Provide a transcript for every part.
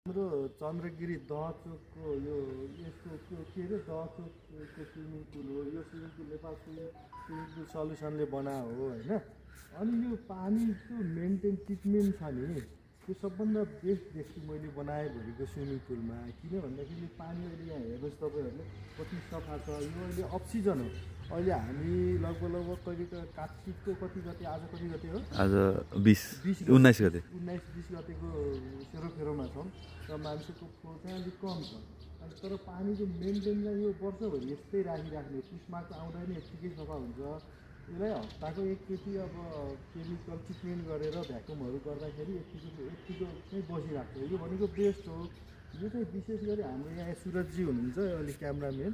हाम्रो चन्द्रगिरी दहचोकको यो यसको के अरे दहचोकको स्विमिङ पुल हो। यो swimming pool Nepal swimming pool सल्युसनले बनाएको हो होइन। अनि यो पानीको मेन्टेन ट्रिटमेन्ट छ नि, त्यो सबभन्दा बेस्ट देख्छु मैले बनाएभरिको स्विमिङ पुलमा। किन भन्दाखेरि पानी अहिले यहाँ हेर्नुहोस् तपाईँहरूले कति सफा छ। यो अहिले अफ सिजन हो। अहिले हामी लगभग कहिले कार्तिकको कति आज कति गते हो? आज 19 गते 19-20 गतेको सेरोफेरोमा छौँ र मान्छेको फ्लो चाहिँ अलिक कम छ। अनि तर पानीको मेन्टेनलाई यो वर्षभरि यस्तै राखिराख्ने, पुसमार्च आउँदा नि यत्तिकै सफा हुन्छ। यसलाई हप्ताको एकचोटि अब केमिकल ट्रिटमेन्ट गरेर भ्याकुमहरू गर्दाखेरि यत्तिको चाहिँ बसिराख्छ। यो भनेको बेस्ट हो। यो चाहिँ विशेष गरी हाम्रो यहाँ सुरजजी हुनुहुन्छ अलिक क्यामराम्यान,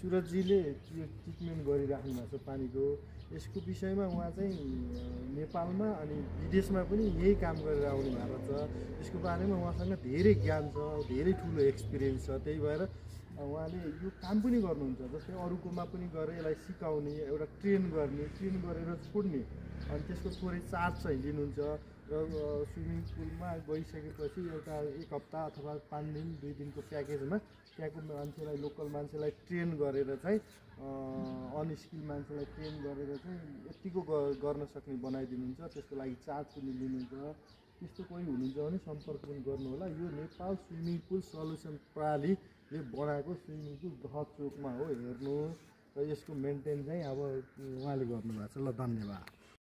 सुरजजीले यो ट्रिटमेन्ट गरिराख्नु भएको छ पानीको। यसको विषयमा उहाँ चाहिँ नेपालमा अनि विदेशमा पनि यही काम गरेर आउनु भएको छ। यसको बारेमा उहाँसँग धेरै ज्ञान छ, धेरै ठुलो एक्सपिरियन्स छ। त्यही भएर उहाँले यो काम पनि गर्नुहुन्छ। जस्तै अरूकोमा पनि गएर यसलाई सिकाउने, एउटा ट्रेन गरेर छोड्ने, अनि त्यसको थोरै चार्ज चाहिँ लिनुहुन्छ। र स्विमिङ पुलमा गइसकेपछि एउटा 1 हप्ता अथवा 5 दिन 2 दिनको प्याकेजमा त्यहाँको मान्छेलाई, लोकल मान्छेलाई ट्रेन गरेर चाहिँ अनस्किल मान्छेलाई ट्रेन गरेर चाहिँ यत्तिको गर्न सक्ने बनाइदिनुहुन्छ। त्यसको लागि चार्ज पनि लिनुहुन्छ। त्यस्तो कोही हुनुहुन्छ भने सम्पर्क पनि गर्नु होला। यो नेपाल स्विमिङ पुल सल्युसन प्रणालीले बनाएको स्विमिङ पुल दहचोकमा हो, हेर्नु। र यसको मेन्टेन चाहिँ अब उहाँले गर्नुभएको छ। ल, धन्यवाद।